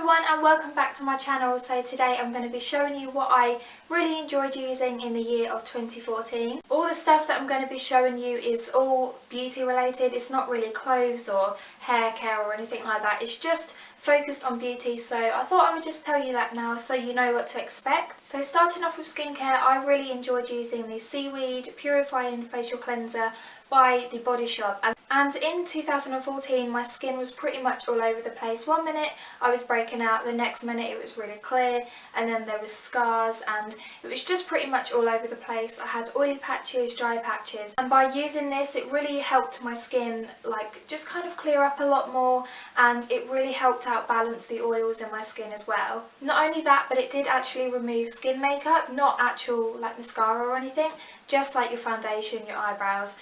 everyone and welcome back to my channel. So today I'm going to be showing you what I really enjoyed using in the year of 2014. All the stuff that I'm going to be showing you is all beauty related. It's not really clothes or hair care or anything like that. It's just focused on beauty, so I thought I would just tell you that now so you know what to expect. So starting off with skincare, I really enjoyed using the Seaweed Purifying Facial Cleanser by The Body Shop. And in 2014 my skin was pretty much all over the place. One minute I was breaking out, the next minute it was really clear, and then there was scars, and it was just pretty much all over the place. I had oily patches, dry patches, and by using this it really helped my skin like just kind of clear up a lot more, and it really helped out balance the oils in my skin as well. Not only that, but it did actually remove skin makeup, not actual like mascara or anything, just like your foundation, your eyebrows,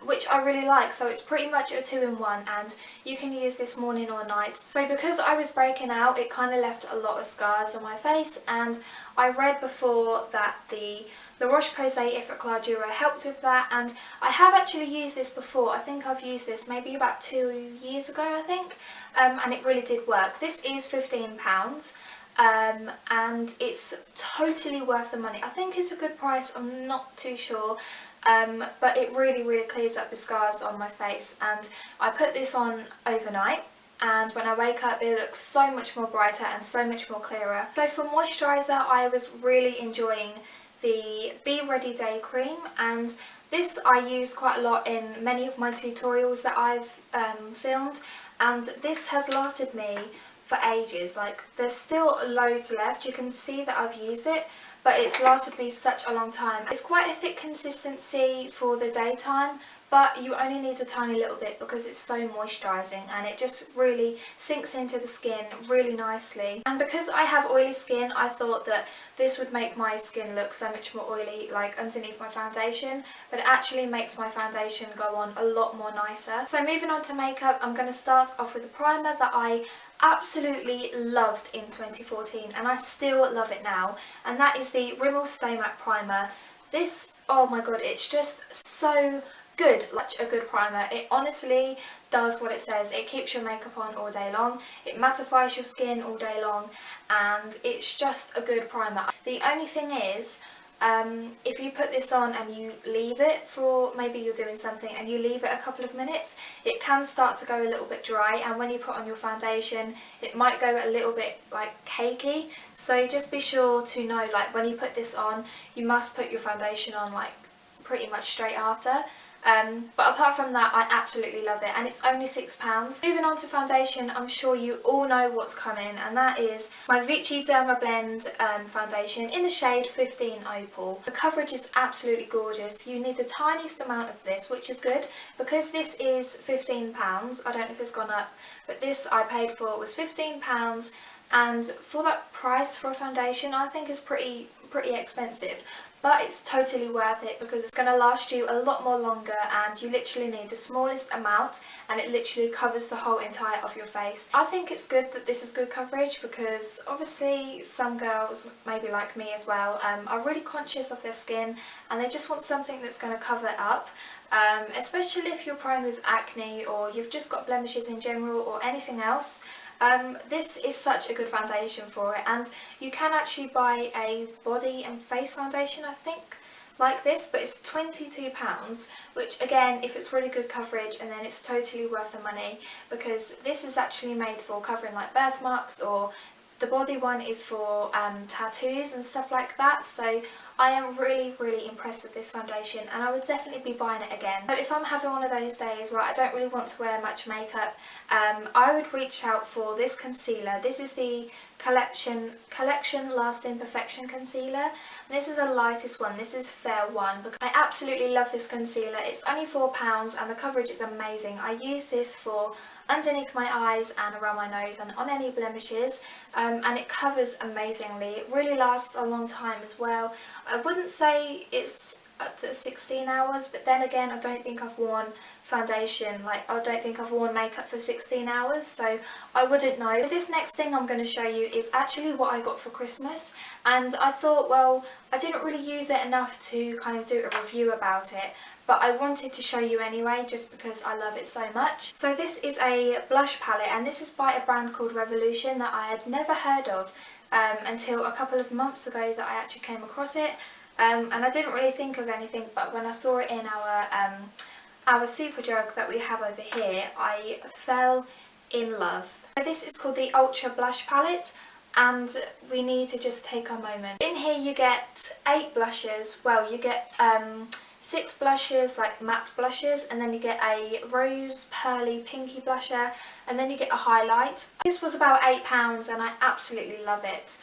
which I really like. So it's pretty much a 2-in-1 and you can use this morning or night. So because I was breaking out, it kind of left a lot of scars on my face, and I read before that the La Roche-Posay Effaclar Duo helped with that, and I have actually used this before. I think I've used this maybe about 2 years ago, I think, and it really did work. This is £15. And it's totally worth the money. I think it's a good price, I'm not too sure, but it really clears up the scars on my face, and I put this on overnight, and when I wake up it looks so much more brighter and so much more clearer. So for moisturiser, I was really enjoying the Be Ready Day Cream, and this I use quite a lot in many of my tutorials that I've filmed, and this has lasted me for ages. Like, there's still loads left. You can see that I've used it, but it's lasted me such a long time. It's quite a thick consistency for the daytime, but you only need a tiny little bit because it's so moisturising, and it just really sinks into the skin really nicely. And because I have oily skin, I thought that this would make my skin look so much more oily like underneath my foundation, but it actually makes my foundation go on a lot more nicer. So moving on to makeup, I'm going to start off with a primer that I absolutely loved in 2014 and I still love it now, and that is the Rimmel Stay Matte Primer. This, oh my god, it's just so good, like a good primer. It honestly does what it says. It keeps your makeup on all day long, it mattifies your skin all day long, and it's just a good primer. The only thing is, if you put this on and you leave it for, maybe you're doing something and you leave it a couple of minutes, it can start to go a little bit dry, and when you put on your foundation it might go a little bit like cakey. So just be sure to know, like, when you put this on you must put your foundation on like pretty much straight after. But apart from that, I absolutely love it, and it's only £6. Moving on to foundation, I'm sure you all know what's coming, and that is my Vichy Derma Blend foundation in the shade 15 Opal. The coverage is absolutely gorgeous. You need the tiniest amount of this, which is good because this is £15. I don't know if it's gone up, but this I paid for was £15, and for that price for a foundation I think is pretty expensive. But it's totally worth it because it's going to last you a lot more longer, and you literally need the smallest amount and it literally covers the whole entire of your face. I think it's good that this is good coverage because obviously some girls, maybe like me as well, are really conscious of their skin and they just want something that's going to cover it up. Especially if you're prone with acne or you've just got blemishes in general or anything else. This is such a good foundation for it, and you can actually buy a body and face foundation, I think, like this, but it's £22, which again, if it's really good coverage, and then it's totally worth the money because this is actually made for covering like birthmarks, or the body one is for tattoos and stuff like that. So I am really impressed with this foundation, and I would definitely be buying it again. So if I'm having one of those days where I don't really want to wear much makeup, I would reach out for this concealer. This is the Collection Lasting Perfection Concealer. This is the lightest one. This is Fair One. I absolutely love this concealer. It's only £4 and the coverage is amazing. I use this for underneath my eyes and around my nose and on any blemishes, and it covers amazingly. It really lasts a long time as well. I wouldn't say it's up to 16 hours, but then again, I don't think I've worn foundation, like I don't think I've worn makeup for 16 hours, so I wouldn't know. But this next thing I'm going to show you is actually what I got for Christmas, and I thought, well, I didn't really use it enough to kind of do a review about it, but I wanted to show you anyway just because I love it so much. So this is a blush palette, and this is by a brand called Revolution that I had never heard of until a couple of months ago that I actually came across it. And I didn't really think of anything, but when I saw it in our super jug that we have over here, I fell in love. So this is called the Ultra Blush Palette, and we need to just take a moment. In here you get 8 blushes. Well, you get 6 blushes, like matte blushes, and then you get a rose pearly pinky blusher, and then you get a highlight. This was about £8 and I absolutely love it.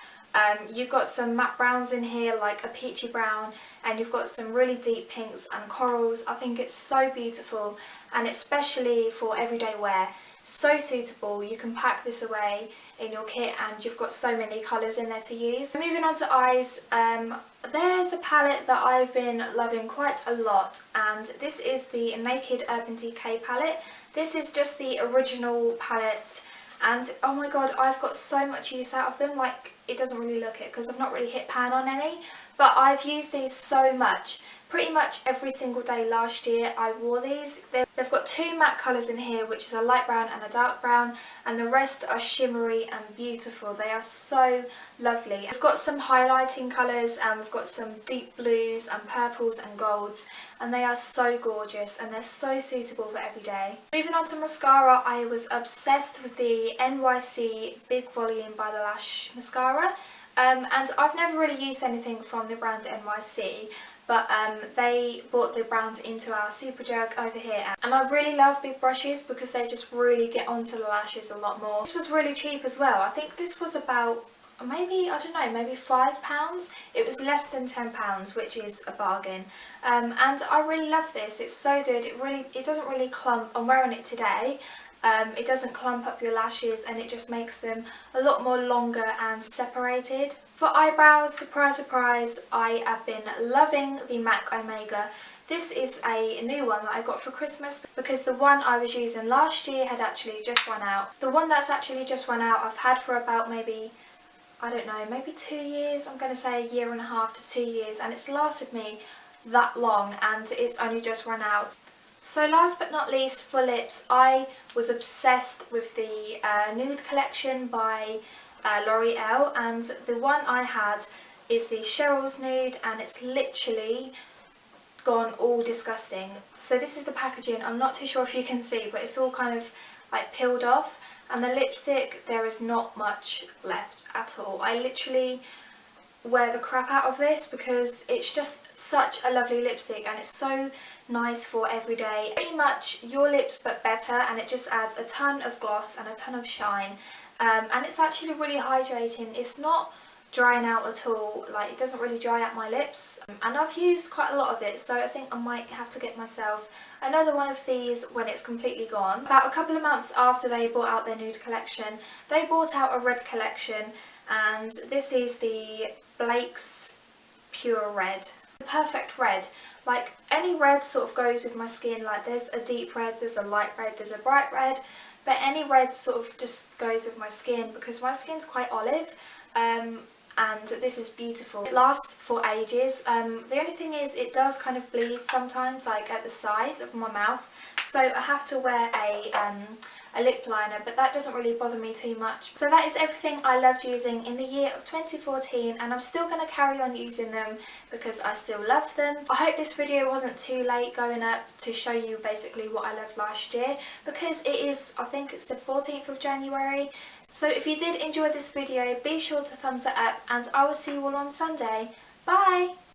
You've got some matte browns in here, like a peachy brown, and you've got some really deep pinks and corals. I think it's so beautiful, and especially for everyday wear, so suitable. You can pack this away in your kit and you've got so many colours in there to use. Moving on to eyes, there's a palette that I've been loving quite a lot, and this is the Naked Urban Decay palette. This is just the original palette, and oh my god, I've got so much use out of them. Like, it doesn't really look it because I've not really hit pan on any, but I've used these so much. Pretty much every single day last year I wore these. They've got 2 matte colours in here, which is a light brown and a dark brown, and the rest are shimmery and beautiful. They are so lovely. We've got some highlighting colours, and we've got some deep blues and purples and golds, and they are so gorgeous and they're so suitable for every day. Moving on to mascara, I was obsessed with the NYC Big Volume by the Lash mascara. And I've never really used anything from the brand NYC, but they brought the brand into our super jug over here, and I really love big brushes because they just really get onto the lashes a lot more. This was really cheap as well. I think this was about maybe, I don't know, maybe £5. It was less than £10, which is a bargain. And I really love this. It's so good. It doesn't really clump. I'm wearing it today. It doesn't clump up your lashes, and it just makes them a lot more longer and separated. For eyebrows, surprise surprise, I have been loving the MAC Omega. This is a new one that I got for Christmas because the one I was using last year had actually just run out. The one that's actually just run out I've had for about maybe, I don't know, maybe 2 years. I'm going to say 1.5 to 2 years, and it's lasted me that long, and it's only just run out. So last but not least, for lips, I was obsessed with the Nude collection by L'Oreal, and the one I had is the Cheryl's Nude, and it's literally gone all disgusting. So this is the packaging. I'm not too sure if you can see, but it's all kind of like peeled off, and the lipstick, there is not much left at all. I literally wear the crap out of this because it's just such a lovely lipstick, and it's so nice for every day. Pretty much your lips but better, and it just adds a ton of gloss and a ton of shine, and it's actually really hydrating. It's not drying out at all. Like, it doesn't really dry out my lips, and I've used quite a lot of it, so I think I might have to get myself another one of these when it's completely gone. About a couple of months after they brought out their nude collection, they brought out a red collection, and this is the Blake's Pure Red. The perfect red. Like, any red sort of goes with my skin. Like, there's a deep red, there's a light red, there's a bright red, but any red sort of just goes with my skin because my skin's quite olive, and this is beautiful. It lasts for ages. The only thing is it does kind of bleed sometimes, like at the sides of my mouth, so I have to wear a lip liner, but that doesn't really bother me too much. So that is everything I loved using in the year of 2014, and I'm still going to carry on using them because I still love them. I hope this video wasn't too late going up to show you basically what I loved last year, because it is, I think it's the 14th of January. So if you did enjoy this video, be sure to thumbs it up, and I will see you all on Sunday. Bye!